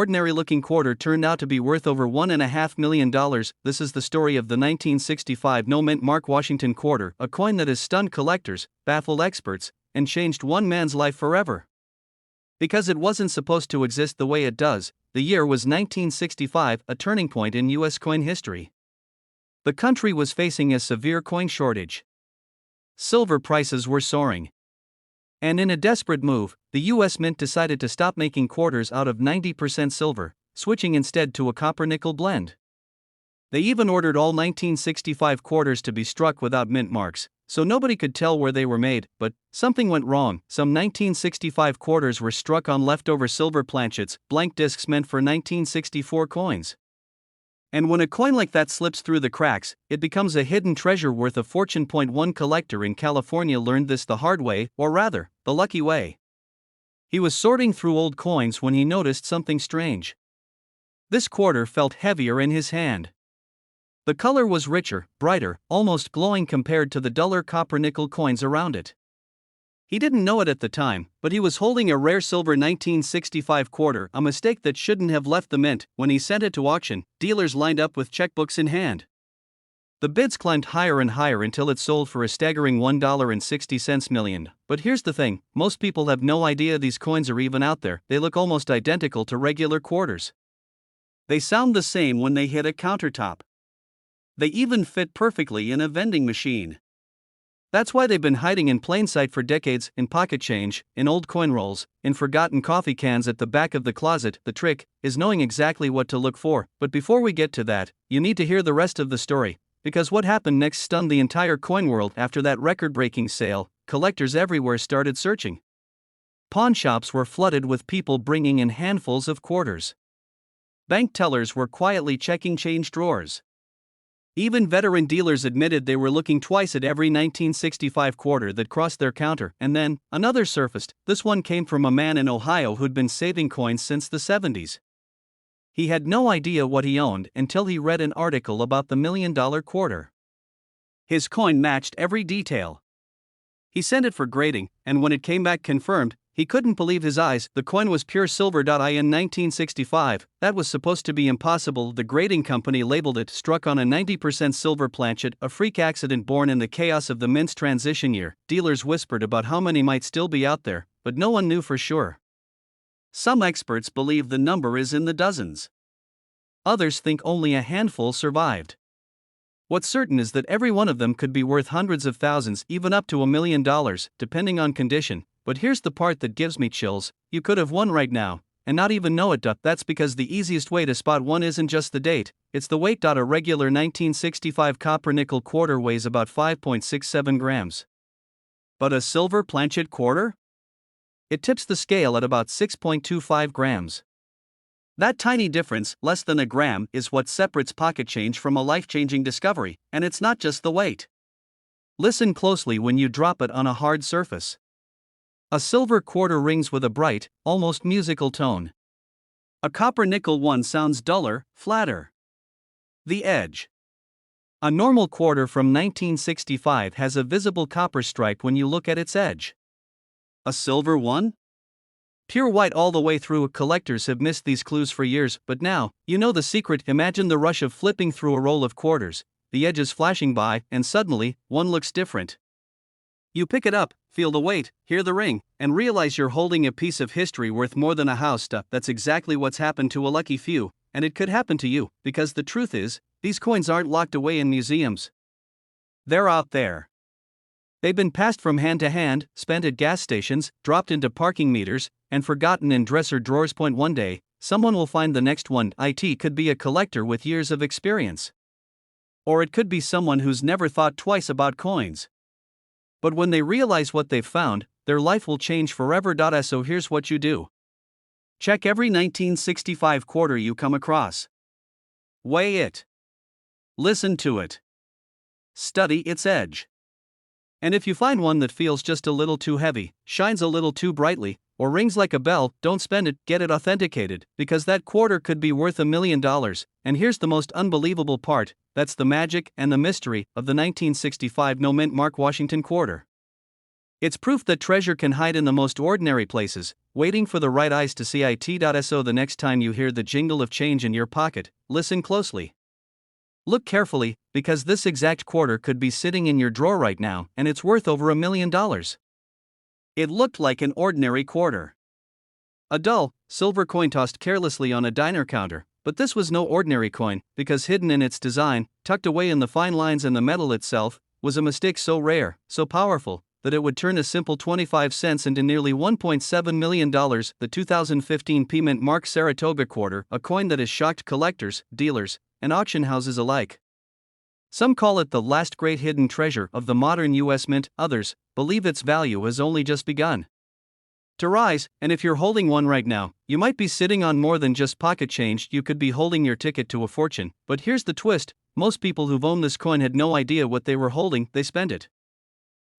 Ordinary-looking quarter turned out to be worth over $1.5 million. This is the story of the 1965 no-mint Mark Washington quarter, a coin that has stunned collectors, baffled experts, and changed one man's life forever. Because it wasn't supposed to exist the way it does, the year was 1965, a turning point in U.S. coin history. The country was facing a severe coin shortage. Silver prices were soaring. And in a desperate move, the U.S. Mint decided to stop making quarters out of 90% silver, switching instead to a copper-nickel blend. They even ordered all 1965 quarters to be struck without mint marks, so nobody could tell where they were made, but something went wrong. Some 1965 quarters were struck on leftover silver planchets, blank discs meant for 1964 coins. And when a coin like that slips through the cracks, it becomes a hidden treasure worth a fortune. One collector in California learned this the hard way, or rather, the lucky way. He was sorting through old coins when he noticed something strange. This quarter felt heavier in his hand. The color was richer, brighter, almost glowing compared to the duller copper-nickel coins around it. He didn't know it at the time, but he was holding a rare silver 1965 quarter, a mistake that shouldn't have left the mint. When he sent it to auction, dealers lined up with checkbooks in hand. The bids climbed higher and higher until it sold for a staggering $1.60 million. But here's the thing, most people have no idea these coins are even out there. They look almost identical to regular quarters. They sound the same when they hit a countertop. They even fit perfectly in a vending machine. That's why they've been hiding in plain sight for decades, in pocket change, in old coin rolls, in forgotten coffee cans at the back of the closet. The trick is knowing exactly what to look for. But before we get to that, you need to hear the rest of the story, because what happened next stunned the entire coin world. After that record-breaking sale, collectors everywhere started searching. Pawn shops were flooded with people bringing in handfuls of quarters. Bank tellers were quietly checking change drawers. Even veteran dealers admitted they were looking twice at every 1965 quarter that crossed their counter, and then, another surfaced. This one came from a man in Ohio who'd been saving coins since the 70s. He had no idea what he owned until he read an article about the $1 million quarter. His coin matched every detail. He sent it for grading, and when it came back confirmed, he couldn't believe his eyes. The coin was pure silver. In 1965, that was supposed to be impossible. The grading company labeled it struck on a 90% silver planchet, a freak accident born in the chaos of the mint's transition year. Dealers whispered about how many might still be out there, but no one knew for sure. Some experts believe the number is in the dozens. Others think only a handful survived. What's certain is that every one of them could be worth hundreds of thousands, even up to $1 million, depending on condition. But here's the part that gives me chills: you could have won right now, and not even know it. That's because the easiest way to spot one isn't just the date, it's the weight. A regular 1965 copper-nickel quarter weighs about 5.67 grams. But a silver planchet quarter? It tips the scale at about 6.25 grams. That tiny difference, less than a gram, is what separates pocket change from a life-changing discovery, and it's not just the weight. Listen closely when you drop it on a hard surface. A silver quarter rings with a bright, almost musical tone. A copper-nickel one sounds duller, flatter. The edge. A normal quarter from 1965 has a visible copper stripe when you look at its edge. A silver one? Pure white all the way through. Collectors have missed these clues for years, but now, you know the secret. Imagine the rush of flipping through a roll of quarters, the edges flashing by, and suddenly, one looks different. You pick it up, feel the weight, hear the ring, and realize you're holding a piece of history worth more than a house. That's exactly what's happened to a lucky few, and it could happen to you, because the truth is, these coins aren't locked away in museums. They're out there. They've been passed from hand to hand, spent at gas stations, dropped into parking meters, and forgotten in dresser drawers. One day, someone will find the next one. It could be a collector with years of experience. Or it could be someone who's never thought twice about coins. But when they realize what they've found, their life will change forever. So here's what you do. Check every 1965 quarter you come across. Weigh it. Listen to it. Study its edge. And if you find one that feels just a little too heavy, shines a little too brightly, or rings like a bell, don't spend it, get it authenticated, because that quarter could be worth $1 million. And here's the most unbelievable part: that's the magic and the mystery of the 1965 no-mint Mark Washington quarter. It's proof that treasure can hide in the most ordinary places, waiting for the right eyes to see it. So the next time you hear the jingle of change in your pocket, listen closely. Look carefully, because this exact quarter could be sitting in your drawer right now, and it's worth over $1 million. It looked like an ordinary quarter. A dull, silver coin tossed carelessly on a diner counter, but this was no ordinary coin, because hidden in its design, tucked away in the fine lines and the metal itself, was a mistake so rare, so powerful, that it would turn a simple 25 cents into nearly $1.7 million. The 2015 P-Mint Mark Saratoga quarter, a coin that has shocked collectors, dealers, and auction houses alike. Some call it the last great hidden treasure of the modern U.S. mint, others believe its value has only just begun to rise, and if you're holding one right now, you might be sitting on more than just pocket change. You could be holding your ticket to a fortune. But here's the twist: most people who've owned this coin had no idea what they were holding. They spent it.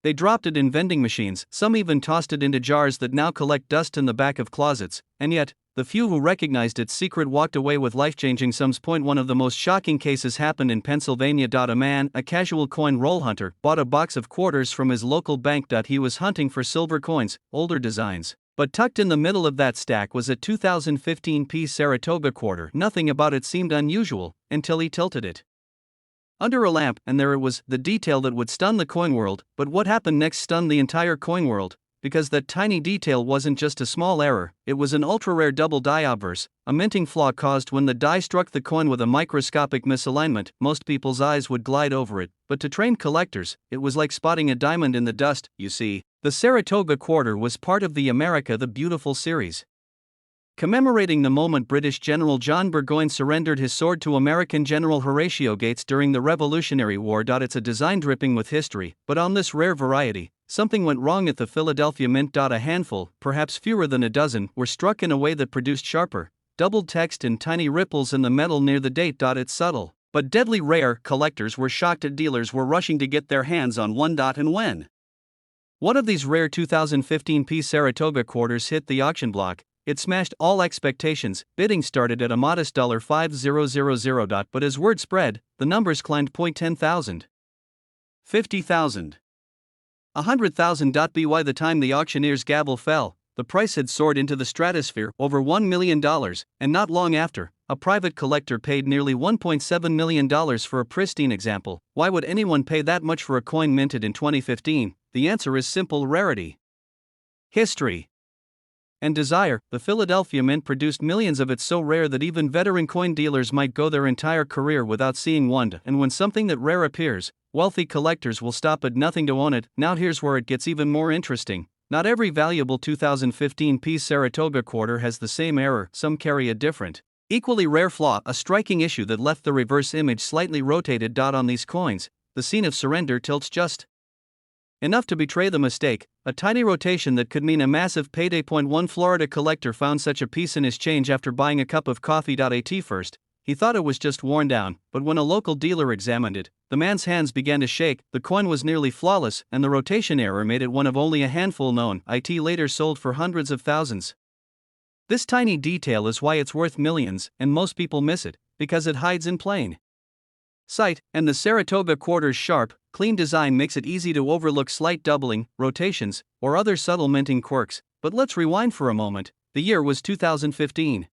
They dropped it in vending machines, some even tossed it into jars that now collect dust in the back of closets, and yet, the few who recognized its secret walked away with life-changing sums. One of the most shocking cases happened in Pennsylvania. A man, a casual coin roll hunter, bought a box of quarters from his local bank. He was hunting for silver coins, older designs, but tucked in the middle of that stack was a 2015 Saratoga quarter. Nothing about it seemed unusual, until he tilted it under a lamp, and there it was, the detail that would stun the coin world. But what happened next stunned the entire coin world, because that tiny detail wasn't just a small error, it was an ultra-rare double die obverse, a minting flaw caused when the die struck the coin with a microscopic misalignment. Most people's eyes would glide over it, but to trained collectors, it was like spotting a diamond in the dust. You see, the Saratoga quarter was part of the America the Beautiful series, commemorating the moment British General John Burgoyne surrendered his sword to American General Horatio Gates during the Revolutionary War. It's a design dripping with history, but on this rare variety, something went wrong at the Philadelphia Mint. A handful, perhaps fewer than a dozen, were struck in a way that produced sharper, doubled text and tiny ripples in the metal near the date. It's subtle, but deadly rare. Collectors were shocked at dealers were rushing to get their hands on one. And when one of these rare 2015 Saratoga quarters hit the auction block, it smashed all expectations. Bidding started at a modest $5,000. But as word spread, the numbers climbed. 10,000, 50,000, 100,000. By the time the auctioneer's gavel fell, the price had soared into the stratosphere, over $1 million, and not long after, a private collector paid nearly $1.7 million for a pristine example. Why would anyone pay that much for a coin minted in 2015? The answer is simple: rarity, history, and desire. The Philadelphia Mint produced millions of it, so rare that even veteran coin dealers might go their entire career without seeing one. And when something that rare appears, wealthy collectors will stop at nothing to own it. Now here's where it gets even more interesting. Not every valuable 2015 Saratoga quarter has the same error. Some carry a different, equally rare flaw, a striking issue that left the reverse image slightly rotated. On these coins, the scene of surrender tilts just enough to betray the mistake, a tiny rotation that could mean a massive payday. One Florida collector found such a piece in his change after buying a cup of coffee. At first, he thought it was just worn down, but when a local dealer examined it, the man's hands began to shake. The coin was nearly flawless, and the rotation error made it one of only a handful known. It later sold for hundreds of thousands. This tiny detail is why it's worth millions, and most people miss it, because it hides in plain sight, and the Saratoga quarter's sharp, clean design makes it easy to overlook slight doubling, rotations, or other subtle minting quirks. But let's rewind for a moment. The year was 2015.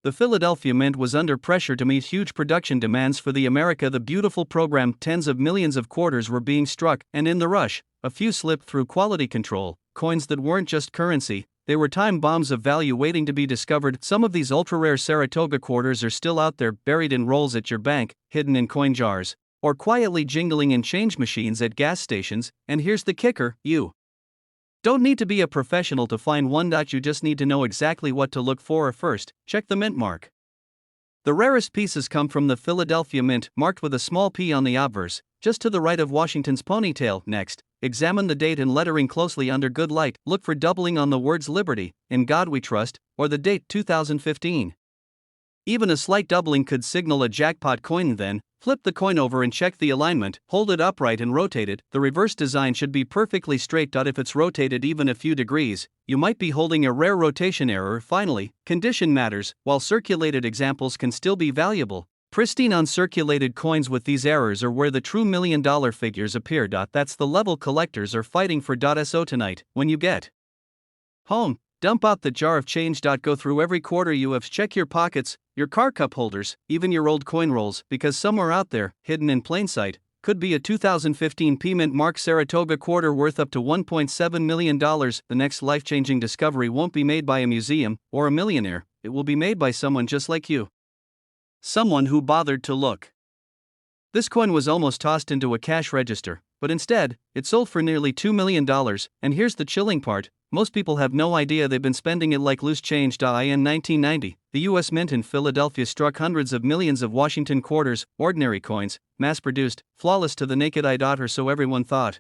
The Philadelphia Mint was under pressure to meet huge production demands for the America the Beautiful program. Tens of millions of quarters were being struck, and in the rush, a few slipped through quality control, coins that weren't just currency, they were time bombs of value waiting to be discovered. Some of these ultra-rare Saratoga quarters are still out there, buried in rolls at your bank, hidden in coin jars, or quietly jingling in change machines at gas stations. And here's the kicker: you don't need to be a professional to find one. You just need to know exactly what to look for. First, check the mint mark. The rarest pieces come from the Philadelphia Mint, marked with a small P on the obverse, just to the right of Washington's ponytail. Next, examine the date and lettering closely under good light. Look for doubling on the words "Liberty," "In God We Trust," or the date 2015. Even a slight doubling could signal a jackpot coin. Then, flip the coin over and check the alignment. Hold it upright and rotate it. The reverse design should be perfectly straight. If it's rotated even a few degrees, you might be holding a rare rotation error. Finally, condition matters. While circulated examples can still be valuable, Pristine uncirculated coins with these errors are where the true million-dollar figures appear. That's the level collectors are fighting for. So tonight, when you get home, dump out the jar of change. Go through every quarter you have, check your pockets, your car cup holders, even your old coin rolls, because somewhere out there, hidden in plain sight, could be a 2015 Mint Mark Saratoga quarter worth up to $1.7 million. The next life-changing discovery won't be made by a museum or a millionaire, it will be made by someone just like you. Someone who bothered to look. This coin was almost tossed into a cash register, but instead, it sold for nearly $2 million, and here's the chilling part, most people have no idea they've been spending it like loose change. In 1990, the U.S. Mint in Philadelphia struck hundreds of millions of Washington quarters, ordinary coins, mass-produced, flawless to the naked eye. Or so everyone thought.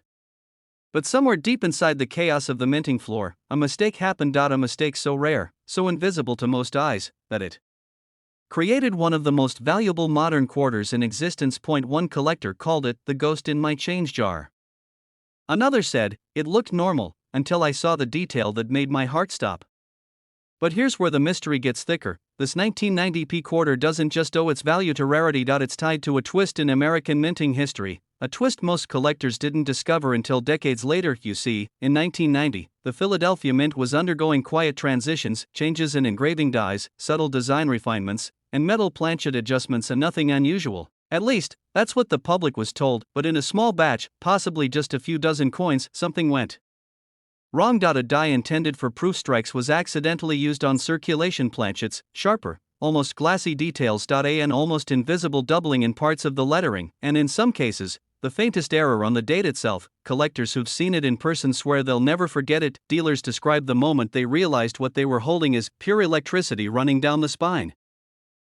But somewhere deep inside the chaos of the minting floor, a mistake happened. A mistake so rare, so invisible to most eyes, that it created one of the most valuable modern quarters in existence. One collector called it the ghost in my change jar. Another said, it looked normal, until I saw the detail that made my heart stop. But here's where the mystery gets thicker. This 1990 quarter doesn't just owe its value to rarity. It's tied to a twist in American minting history, a twist most collectors didn't discover until decades later. You see, in 1990, the Philadelphia Mint was undergoing quiet transitions, changes in engraving dyes, subtle design refinements, and metal planchet adjustments, and nothing unusual. At least, that's what the public was told, but in a small batch, possibly just a few dozen coins, something went wrong. A die intended for proof strikes was accidentally used on circulation planchets, sharper, almost glassy details. An almost invisible doubling in parts of the lettering, and in some cases, the faintest error on the date itself. Collectors who've seen it in person swear they'll never forget it. Dealers describe the moment they realized what they were holding as pure electricity running down the spine.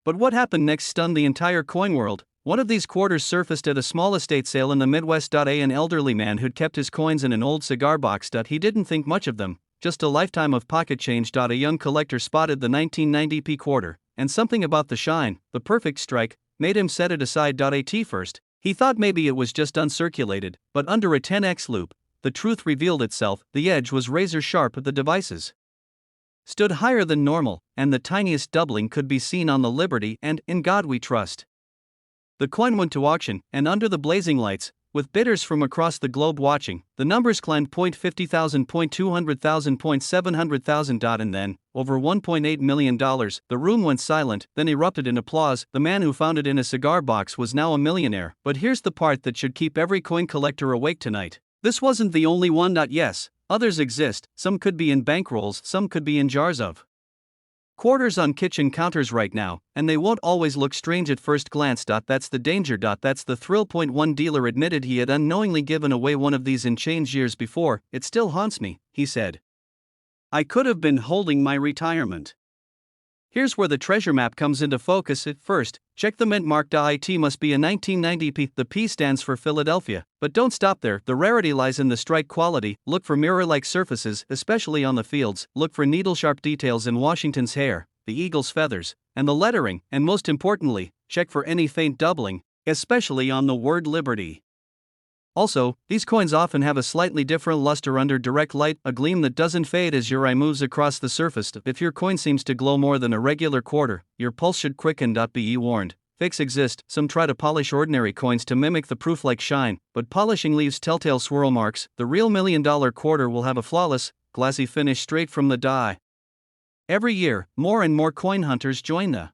But what happened next stunned the entire coin world. One of these quarters surfaced at a small estate sale in the Midwest. An elderly man who'd kept his coins in an old cigar box. He didn't think much of them, just a lifetime of pocket change. A young collector spotted the 1990 quarter, and something about the shine, the perfect strike, made him set it aside. At first, he thought maybe it was just uncirculated, but under a 10x loop, the truth revealed itself. The edge was razor sharp, the devices stood higher than normal, and the tiniest doubling could be seen on the Liberty and In God We Trust. The coin went to auction, and under the blazing lights, with bidders from across the globe watching, the numbers climbed. 50,000, 200,000, 700,000. And then, over $1.8 million, the room went silent, then erupted in applause. The man who found it in a cigar box was now a millionaire. But here's the part that should keep every coin collector awake tonight. This wasn't the only one. Yes, others exist, some could be in bankrolls, some could be in jars of quarters on kitchen counters right now, and they won't always look strange at first glance. That's the danger. That's the thrill. One dealer admitted he had unknowingly given away one of these in change years before. It still haunts me, he said. I could have been holding my retirement. Here's where the treasure map comes into focus. At first, check the mint mark. It must be a 1990 P. The P stands for Philadelphia. But don't stop there, the rarity lies in the strike quality. Look for mirror-like surfaces, especially on the fields. Look for needle-sharp details in Washington's hair, the eagle's feathers, and the lettering. And most importantly, check for any faint doubling, especially on the word Liberty. Also, these coins often have a slightly different luster under direct light, a gleam that doesn't fade as your eye moves across the surface. If your coin seems to glow more than a regular quarter, your pulse should quicken. Be warned. Fakes exist. Some try to polish ordinary coins to mimic the proof-like shine, but polishing leaves telltale swirl marks. The real million-dollar quarter will have a flawless, glassy finish straight from the die. Every year, more and more coin hunters join the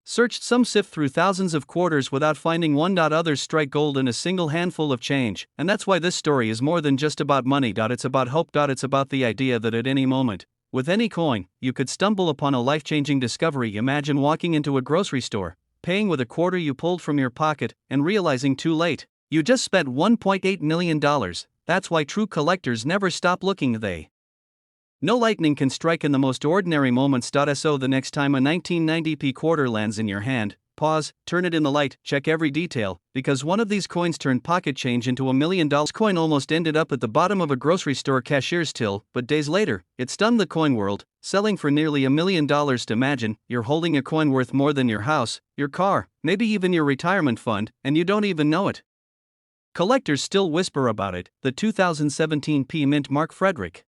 search. Some sift through thousands of quarters without finding one. Others strike gold in a single handful of change, and that's why this story is more than just about money. It's about hope. It's about the idea that at any moment, with any coin, you could stumble upon a life-changing discovery. Imagine walking into a grocery store, paying with a quarter you pulled from your pocket, and realizing too late, you just spent $1.8 million. That's why true collectors never stop looking. They know lightning can strike in the most ordinary moments. So the next time a 1990 quarter lands in your hand, pause, turn it in the light, check every detail, because one of these coins turned pocket change into $1 million. Coin almost ended up at the bottom of a grocery store cashier's till, but days later, it stunned the coin world, selling for nearly $1 million. Imagine, you're holding a coin worth more than your house, your car, maybe even your retirement fund, and you don't even know it. Collectors still whisper about it. The 2017 Mint Mark Frederick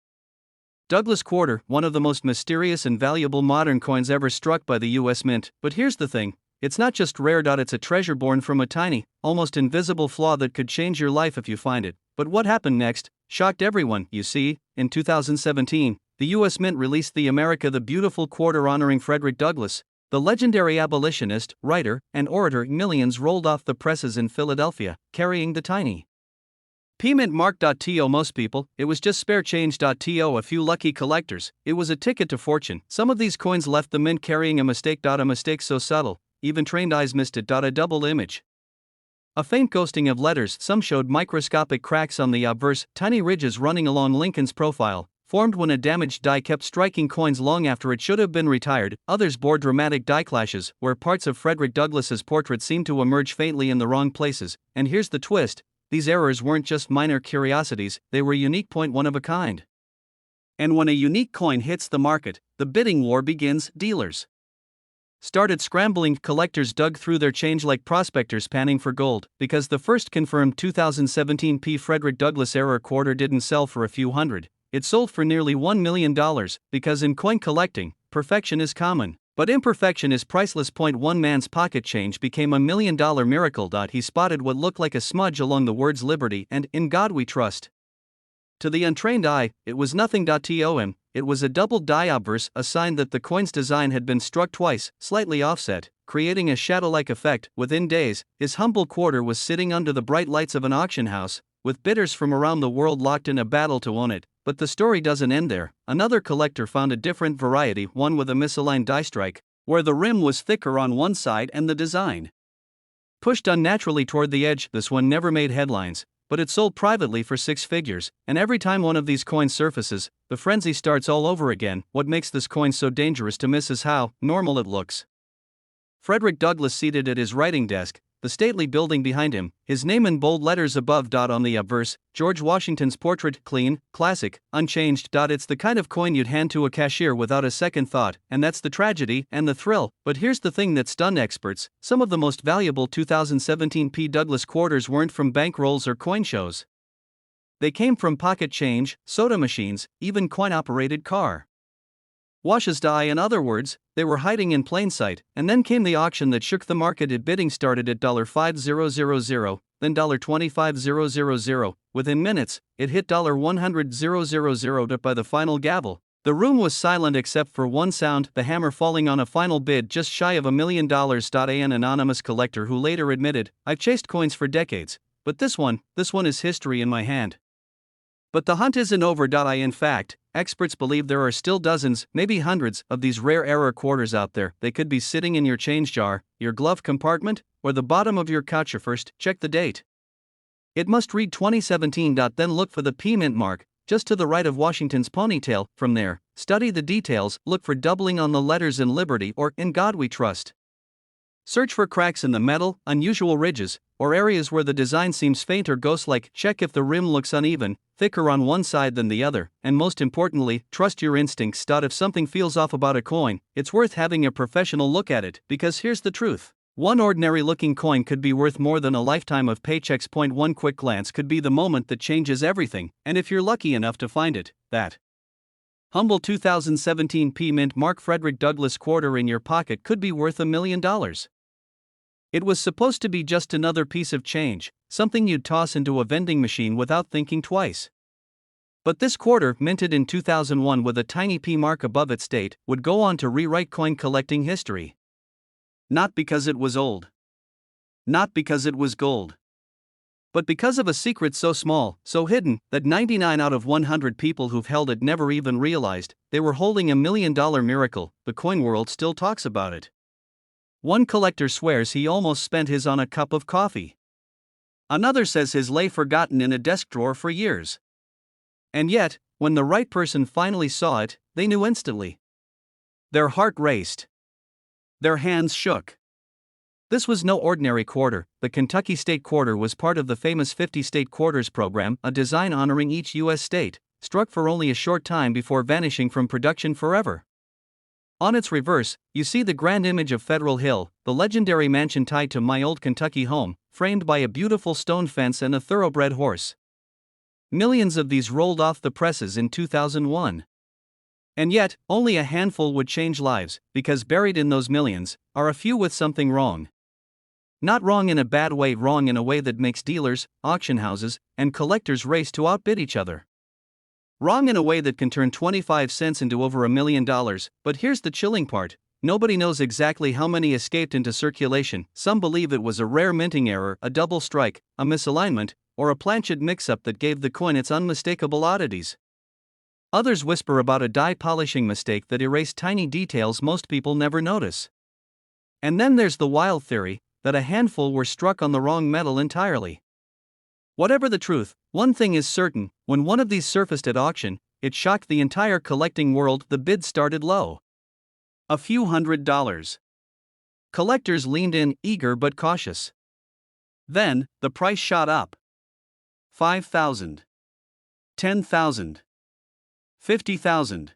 Douglass quarter, one of the most mysterious and valuable modern coins ever struck by the U.S. Mint. But here's the thing, It's not just rare. It's a treasure born from a tiny, almost invisible flaw that could change your life if you find it. But what happened next shocked everyone. You see, in 2017, the U.S. Mint released the America the Beautiful quarter honoring Frederick Douglass, the legendary abolitionist, writer, and orator. Millions rolled off the presses in Philadelphia, carrying the tiny P-Mint mark. To most people, it was just spare change. To a few lucky collectors, it was a ticket to fortune. Some of these coins left the mint carrying a mistake. A mistake so subtle, even trained eyes missed it. A double image. A faint ghosting of letters. Some showed microscopic cracks on the obverse, tiny ridges running along Lincoln's profile, formed when a damaged die kept striking coins long after it should have been retired. Others bore dramatic die clashes, where parts of Frederick Douglass's portrait seemed to emerge faintly in the wrong places. And here's the twist: these errors weren't just minor curiosities, they were unique. One of a kind. And when a unique coin hits the market, the bidding war begins. Dealers started scrambling. Collectors dug through their change like prospectors panning for gold, because the first confirmed 2017 Frederick Douglass era quarter didn't sell for a few hundred. It sold for nearly $1 million, because in coin collecting, perfection is common, but imperfection is priceless. One man's pocket change became $1 million miracle. He spotted what looked like a smudge along the words liberty and in God we trust. To the untrained eye, it was nothing. To him, it was a double die obverse, a sign that the coin's design had been struck twice, slightly offset, creating a shadow-like effect. Within days, his humble quarter was sitting under the bright lights of an auction house, with bidders from around the world locked in a battle to own it. But the story doesn't end there. Another collector found a different variety, one with a misaligned die strike, where the rim was thicker on one side and the design pushed unnaturally toward the edge. This one never made headlines, but it sold privately for six figures, and every time one of these coins surfaces, the frenzy starts all over again. What makes this coin so dangerous to miss is how normal it looks. Frederick Douglass seated at his writing desk, the stately building behind him, his name in bold letters above. On the obverse, George Washington's portrait, clean, classic, unchanged. It's the kind of coin you'd hand to a cashier without a second thought, and that's the tragedy and the thrill. But here's the thing that stunned experts: some of the most valuable 2017 Douglass quarters weren't from bankrolls or coin shows. They came from pocket change, soda machines, even coin-operated car washes. In other words, they were hiding in plain sight. And then came the auction that shook the market. Bidding started at $5,000, then $25,000. Within minutes, it hit $100,000. By the final gavel, the room was silent except for one sound: the hammer falling on a final bid just shy of $1 million. An anonymous collector who later admitted, "I've chased coins for decades, but this one is history in my hand." But the hunt isn't over. In fact, experts believe there are still dozens, maybe hundreds, of these rare error quarters out there. They could be sitting in your change jar, your glove compartment, or the bottom of your couch. First, check the date. It must read 2017. Then look for the P-Mint mark, just to the right of Washington's ponytail. From there, study the details. Look for doubling on the letters in Liberty or In God We Trust. Search for cracks in the metal, unusual ridges, or areas where the design seems faint or ghost-like. Check if the rim looks uneven, thicker on one side than the other, and most importantly, trust your instincts. If something feels off about a coin, it's worth having a professional look at it, because here's the truth: one ordinary-looking coin could be worth more than a lifetime of paychecks. One quick glance could be the moment that changes everything, and if you're lucky enough to find it, that humble 2017 P-Mint mark Frederick Douglass quarter in your pocket could be worth $1 million. It was supposed to be just another piece of change, something you'd toss into a vending machine without thinking twice. But this quarter, minted in 2001 with a tiny P mark above its date, would go on to rewrite coin collecting history. Not because it was old. Not because it was gold. But because of a secret so small, so hidden, that 99 out of 100 people who've held it never even realized they were holding $1 million miracle. The coin world still talks about it. One collector swears he almost spent his on a cup of coffee. Another says his lay forgotten in a desk drawer for years. And yet, when the right person finally saw it, they knew instantly. Their heart raced. Their hands shook. This was no ordinary quarter. The Kentucky State Quarter was part of the famous 50 State Quarters program, a design honoring each U.S. state, struck for only a short time before vanishing from production forever. On its reverse, you see the grand image of Federal Hill, the legendary mansion tied to my old Kentucky home, framed by a beautiful stone fence and a thoroughbred horse. Millions of these rolled off the presses in 2001. And yet, only a handful would change lives, because buried in those millions are a few with something wrong. Not wrong in a bad way, wrong in a way that makes dealers, auction houses, and collectors race to outbid each other. Wrong in a way that can turn 25 cents into over $1 million, but here's the chilling part. Nobody knows exactly how many escaped into circulation. Some believe it was a rare minting error, a double strike, a misalignment, or a planchet mix-up that gave the coin its unmistakable oddities. Others whisper about a die polishing mistake that erased tiny details most people never notice. And then there's the wild theory that a handful were struck on the wrong metal entirely. Whatever the truth, one thing is certain: when one of these surfaced at auction, it shocked the entire collecting world. The bid started low, a few $100s. Collectors leaned in, eager but cautious. Then, the price shot up. $5,000. $10,000. $50,000.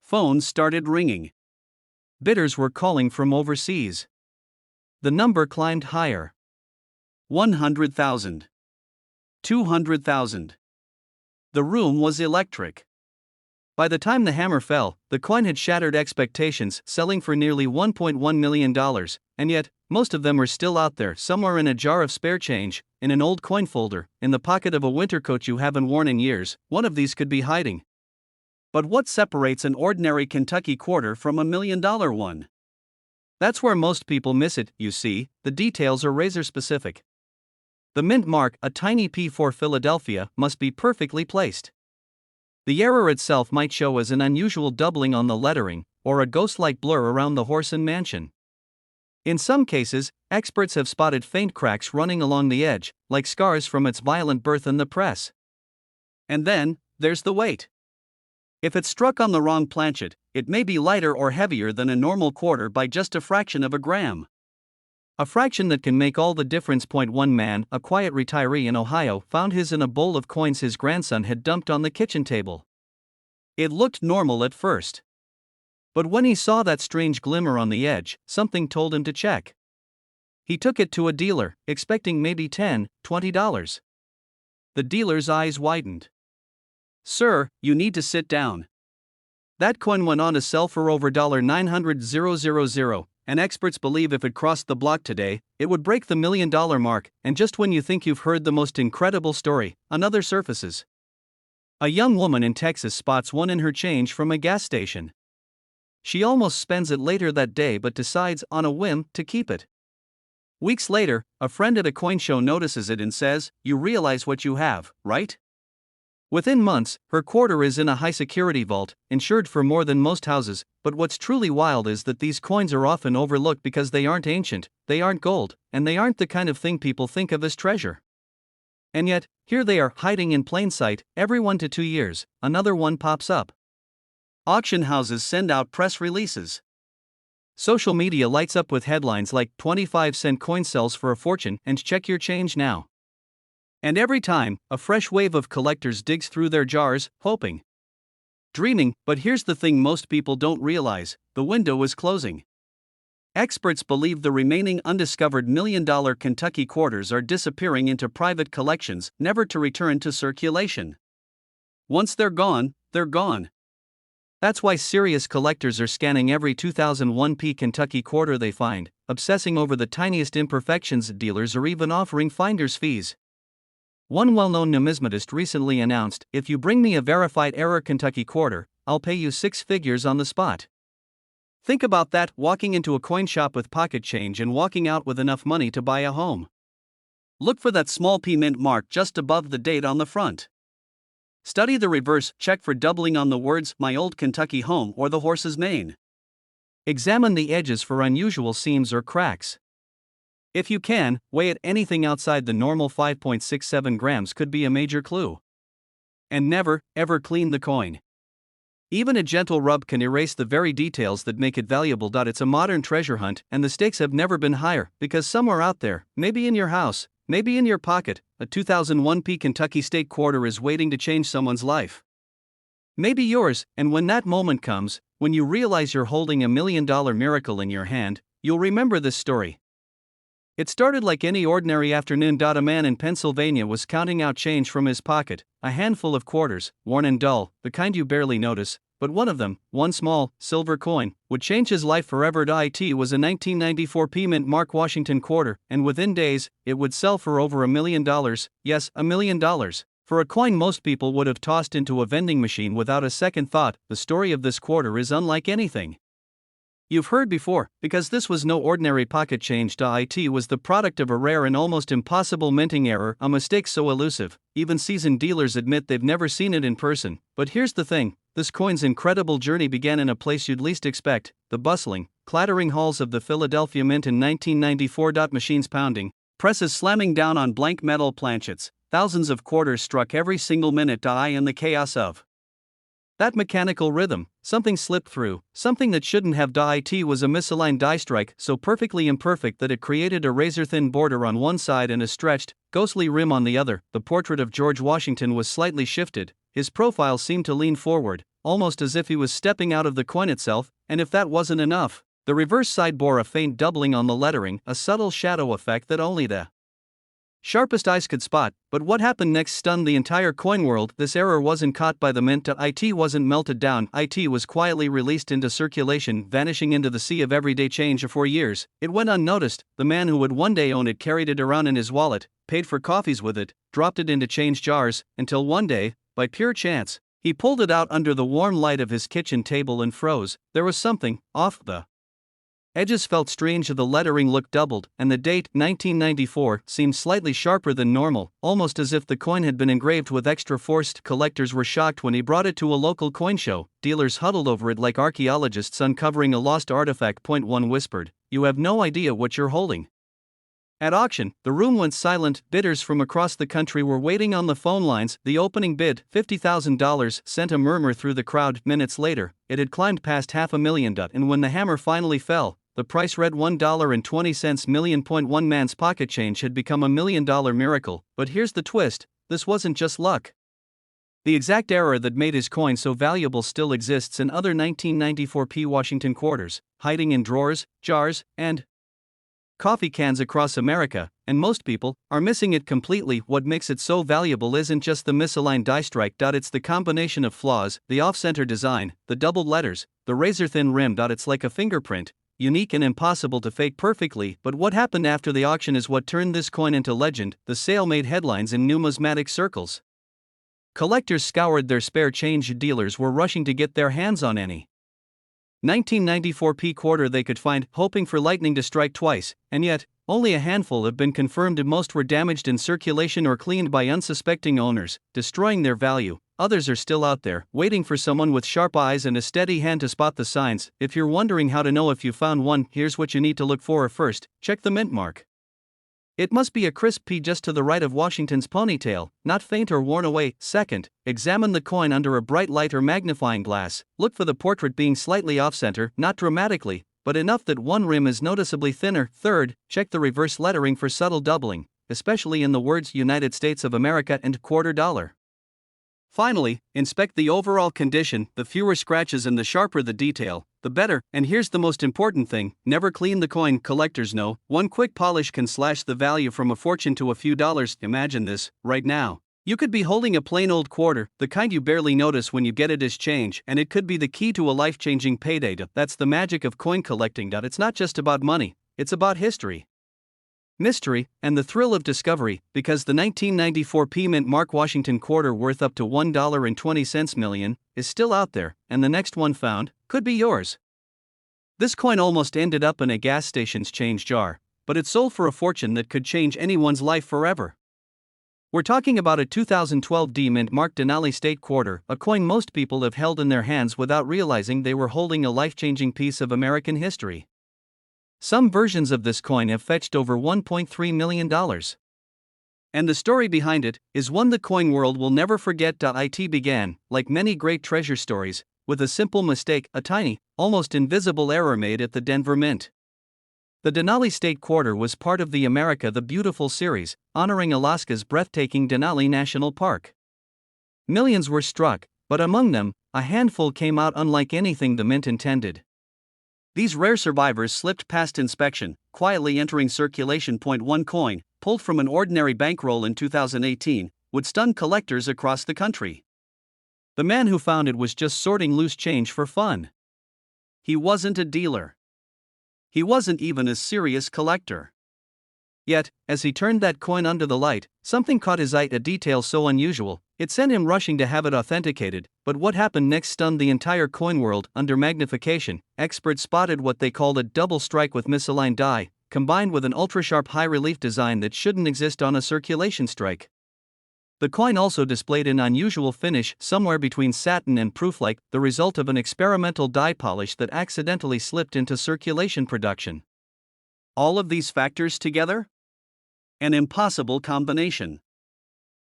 Phones started ringing. Bidders were calling from overseas. The number climbed higher. 100,000. 200,000. The room was electric. By the time the hammer fell, the coin had shattered expectations, selling for nearly $1.1 million, and yet, most of them were still out there, somewhere in a jar of spare change, in an old coin folder, in the pocket of a winter coat you haven't worn in years. One of these could be hiding. But what separates an ordinary Kentucky quarter from $1 million one? That's where most people miss it, you see. The details are razor specific. The mint mark, a tiny P for Philadelphia, must be perfectly placed. The error itself might show as an unusual doubling on the lettering, or a ghost-like blur around the horse and mansion. In some cases, experts have spotted faint cracks running along the edge, like scars from its violent birth in the press. And then, there's the weight. If it's struck on the wrong planchet, it may be lighter or heavier than a normal quarter by just a fraction of a gram. A fraction that can make all the difference. One man, a quiet retiree in Ohio, found his in a bowl of coins his grandson had dumped on the kitchen table. It looked normal at first. But when he saw that strange glimmer on the edge, something told him to check. He took it to a dealer, expecting maybe $10, $20. The dealer's eyes widened. "Sir, you need to sit down. That coin went on to sell for over $900,000, and experts believe if it crossed the block today, it would break the $1 million mark." And just when you think you've heard the most incredible story, another surfaces. A young woman in Texas spots one in her change from a gas station. She almost spends it later that day but decides, on a whim, to keep it. Weeks later, a friend at a coin show notices it and says, "You realize what you have, right?" Within months, her quarter is in a high-security vault, insured for more than most houses. But what's truly wild is that these coins are often overlooked because they aren't ancient, they aren't gold, and they aren't the kind of thing people think of as treasure. And yet, here they are, hiding in plain sight. Every 1 to 2 years, another one pops up. Auction houses send out press releases. Social media lights up with headlines like "25-cent coin sells for a fortune" and "Check your change now." And every time, a fresh wave of collectors digs through their jars, hoping, dreaming. But here's the thing most people don't realize: the window is closing. Experts believe the remaining undiscovered $1 million Kentucky quarters are disappearing into private collections, never to return to circulation. Once they're gone, they're gone. That's why serious collectors are scanning every 2001 Kentucky quarter they find, obsessing over the tiniest imperfections. Dealers are even offering finder's fees. One well-known numismatist recently announced, "If you bring me a verified error Kentucky quarter, I'll pay you 6 figures on the spot." Think about that: walking into a coin shop with pocket change and walking out with enough money to buy a home. Look for that small P mint mark just above the date on the front. Study the reverse, check for doubling on the words "My Old Kentucky Home" or "The Horse's Mane." Examine the edges for unusual seams or cracks. If you can, weigh it. Anything outside the normal 5.67 grams could be a major clue. And never, ever clean the coin. Even a gentle rub can erase the very details that make it valuable. It's a modern treasure hunt, and the stakes have never been higher, because somewhere out there, maybe in your house, maybe in your pocket, a 2001 Kentucky State quarter is waiting to change someone's life. Maybe yours. And when that moment comes, when you realize you're holding $1 million miracle in your hand, you'll remember this story. It started like any ordinary afternoon. A man in Pennsylvania was counting out change from his pocket, a handful of quarters, worn and dull, the kind you barely notice, but one of them, one small, silver coin, would change his life forever. It was a 1994 P Mint Mark Washington quarter, and within days, it would sell for over $1 million. Yes, $1 million. For a coin most people would have tossed into a vending machine without a second thought. The story of this quarter is unlike anything you've heard before, because this was no ordinary pocket change. It was the product of a rare and almost impossible minting error, a mistake so elusive, even seasoned dealers admit they've never seen it in person. But here's the thing, this coin's incredible journey began in a place you'd least expect, the bustling, clattering halls of the Philadelphia Mint in 1994. Machines pounding, presses slamming down on blank metal planchets, thousands of quarters struck every single minute. In the chaos of that mechanical rhythm, something slipped through, something that shouldn't have. It was a misaligned die strike, so perfectly imperfect that it created a razor-thin border on one side and a stretched, ghostly rim on the other. The portrait of George Washington was slightly shifted, his profile seemed to lean forward, almost as if he was stepping out of the coin itself, and if that wasn't enough, the reverse side bore a faint doubling on the lettering, a subtle shadow effect that only the sharpest eyes could spot. But what happened next stunned the entire coin world. This error wasn't caught by the mint. It wasn't melted down. It was quietly released into circulation, vanishing into the sea of everyday change. For years, it went unnoticed. The man who would one day own it carried it around in his wallet, paid for coffees with it, dropped it into change jars, until one day, by pure chance, he pulled it out under the warm light of his kitchen table and froze. There was something off. The edges felt strange, the lettering looked doubled, and the date, 1994, seemed slightly sharper than normal, almost as if the coin had been engraved with extra force. Collectors were shocked when he brought it to a local coin show. Dealers huddled over it like archaeologists uncovering a lost artifact. One whispered, "You have no idea what you're holding." At auction, the room went silent. Bidders from across the country were waiting on the phone lines. The opening bid, $50,000, sent a murmur through the crowd. Minutes later, it had climbed past $500,000, and when the hammer finally fell, the price read $1.20 million. One man's pocket change had become $1 million miracle. But here's the twist, this wasn't just luck. The exact error that made his coin so valuable still exists in other 1994 P Washington quarters, hiding in drawers, jars, and coffee cans across America, and most people are missing it completely. What makes it so valuable isn't just the misaligned die strike. It's the combination of flaws, the off-center design, the doubled letters, the razor-thin rim. It's like a fingerprint, unique and impossible to fake perfectly. But what happened after the auction is what turned this coin into legend. The sale made headlines in numismatic circles. Collectors scoured their spare change. Dealers were rushing to get their hands on any 1994 P quarter they could find, hoping for lightning to strike twice, and yet, only a handful have been confirmed. Most were damaged in circulation or cleaned by unsuspecting owners, destroying their value. Others are still out there, waiting for someone with sharp eyes and a steady hand to spot the signs. If you're wondering how to know if you found one, here's what you need to look for. First, check the mint mark. It must be a crisp P just to the right of Washington's ponytail, not faint or worn away. Second, examine the coin under a bright light or magnifying glass. Look for the portrait being slightly off-center, not dramatically, but enough that one rim is noticeably thinner. Third, check the reverse lettering for subtle doubling, especially in the words United States of America and quarter dollar. Finally, inspect the overall condition. The fewer scratches and the sharper the detail, the better. And here's the most important thing, never clean the coin. Collectors know, one quick polish can slash the value from a fortune to a few dollars. Imagine this, right now. You could be holding a plain old quarter, the kind you barely notice when you get it as change, and it could be the key to a life-changing payday. That's the magic of coin collecting. It's not just about money, it's about history, mystery, and the thrill of discovery, because the 1994 P Mint Mark Washington quarter worth up to $1.20 million is still out there, and the next one found could be yours. This coin almost ended up in a gas station's change jar, but it sold for a fortune that could change anyone's life forever. We're talking about a 2012 D Mint Mark Denali State Quarter, a coin most people have held in their hands without realizing they were holding a life-changing piece of American history. Some versions of this coin have fetched over $1.3 million. And the story behind it is one the coin world will never forget. It began, like many great treasure stories, with a simple mistake, a tiny, almost invisible error made at the Denver Mint. The Denali State Quarter was part of the America the Beautiful series, honoring Alaska's breathtaking Denali National Park. Millions were struck, but among them, a handful came out unlike anything the mint intended. These rare survivors slipped past inspection, quietly entering circulation. One coin, pulled from an ordinary bankroll in 2018, would stun collectors across the country. The man who found it was just sorting loose change for fun. He wasn't a dealer. He wasn't even a serious collector. Yet, as he turned that coin under the light, something caught his eye, a detail so unusual, it sent him rushing to have it authenticated. But what happened next stunned the entire coin world. Under magnification, experts spotted what they called a double strike with misaligned die, combined with an ultra-sharp high-relief design that shouldn't exist on a circulation strike. The coin also displayed an unusual finish somewhere between satin and proof-like, the result of an experimental die polish that accidentally slipped into circulation production. All of these factors together? An impossible combination.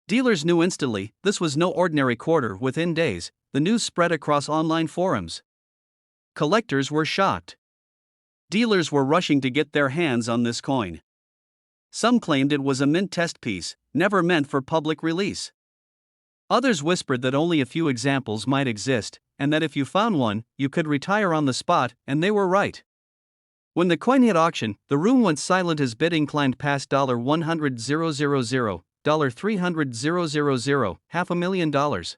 Dealers knew instantly this was no ordinary quarter. Within days, the news spread across online forums. Collectors were shocked. Dealers were rushing to get their hands on this coin. Some claimed it was a mint test piece, never meant for public release. Others whispered that only a few examples might exist, and that if you found one, you could retire on the spot, and they were right. When the coin hit auction, the room went silent as bidding climbed past $100,000, $300,000, $500,000.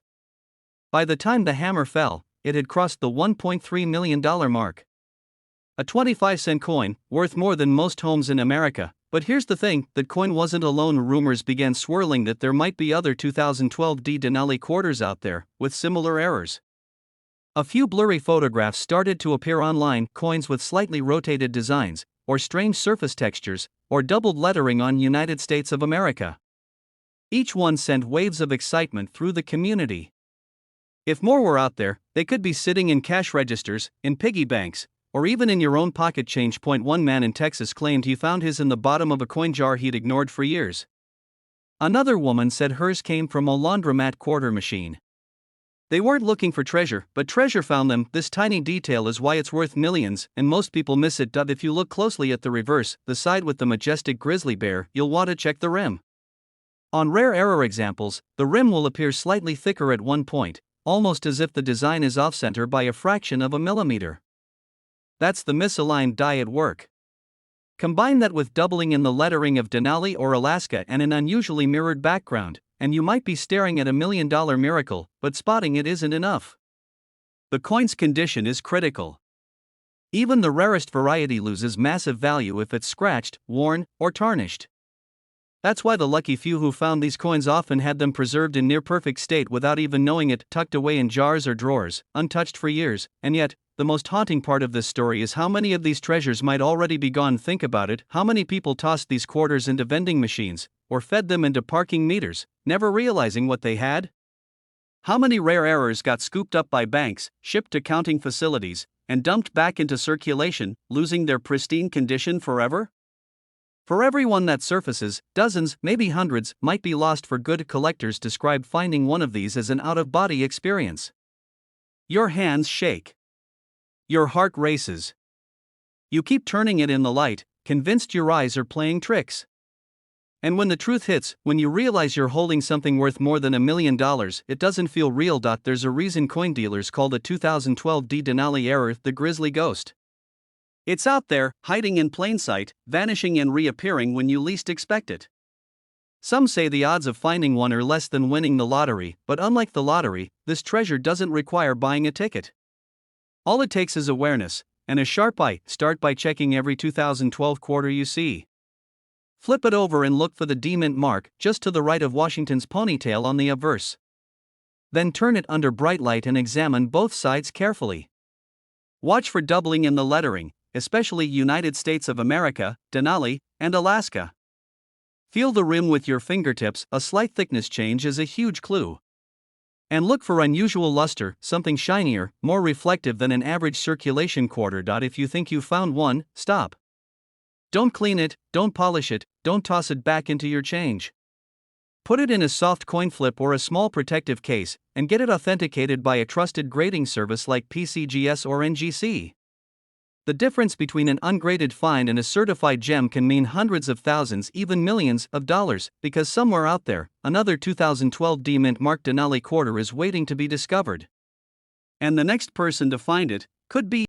By the time the hammer fell, it had crossed the $1.3 million mark. A 25-cent coin, worth more than most homes in America. But here's the thing, that coin wasn't alone. Rumors began swirling that there might be other 2012 Denali quarters out there, with similar errors. A few blurry photographs started to appear online, coins with slightly rotated designs, or strange surface textures, or doubled lettering on United States of America. Each one sent waves of excitement through the community. If more were out there, they could be sitting in cash registers, in piggy banks, or even in your own pocket change. One man in Texas claimed he found his in the bottom of a coin jar he'd ignored for years. Another woman said hers came from a laundromat quarter machine. They weren't looking for treasure, but treasure found them. This tiny detail is why it's worth millions, and most people miss it. If you look closely at the reverse, the side with the majestic grizzly bear, you'll want to check the rim. On rare error examples, the rim will appear slightly thicker at one point, almost as if the design is off-center by a fraction of a millimeter. That's the misaligned die at work. Combine that with doubling in the lettering of Denali or Alaska and an unusually mirrored background, and you might be staring at $1 million miracle, but spotting it isn't enough. The coin's condition is critical. Even the rarest variety loses massive value if it's scratched, worn, or tarnished. That's why the lucky few who found these coins often had them preserved in near-perfect state without even knowing it, tucked away in jars or drawers, untouched for years. And yet, the most haunting part of this story is how many of these treasures might already be gone. Think about it, how many people tossed these quarters into vending machines, or fed them into parking meters, never realizing what they had? How many rare errors got scooped up by banks, shipped to counting facilities, and dumped back into circulation, losing their pristine condition forever? For every one that surfaces, dozens, maybe hundreds, might be lost for good. Collectors describe finding one of these as an out-of-body experience. Your hands shake. Your heart races. You keep turning it in the light, convinced your eyes are playing tricks. And when the truth hits, when you realize you're holding something worth more than $1 million, it doesn't feel real. There's a reason coin dealers call the 2012 Denali error the grizzly ghost. It's out there, hiding in plain sight, vanishing and reappearing when you least expect it. Some say the odds of finding one are less than winning the lottery, but unlike the lottery, this treasure doesn't require buying a ticket. All it takes is awareness, and a sharp eye. Start by checking every 2012 quarter you see. Flip it over and look for the D-mint mark, just to the right of Washington's ponytail on the obverse. Then turn it under bright light and examine both sides carefully. Watch for doubling in the lettering, especially United States of America, Denali, and Alaska. Feel the rim with your fingertips, a slight thickness change is a huge clue. And look for unusual luster, something shinier, more reflective than an average circulation quarter. If you think you found one, stop. Don't clean it, don't polish it, don't toss it back into your change. Put it in a soft coin flip or a small protective case, and get it authenticated by a trusted grading service like PCGS or NGC. The difference between an ungraded find and a certified gem can mean hundreds of thousands, even millions, of dollars, because somewhere out there, another 2012 D-mint marked Denali quarter is waiting to be discovered. And the next person to find it could be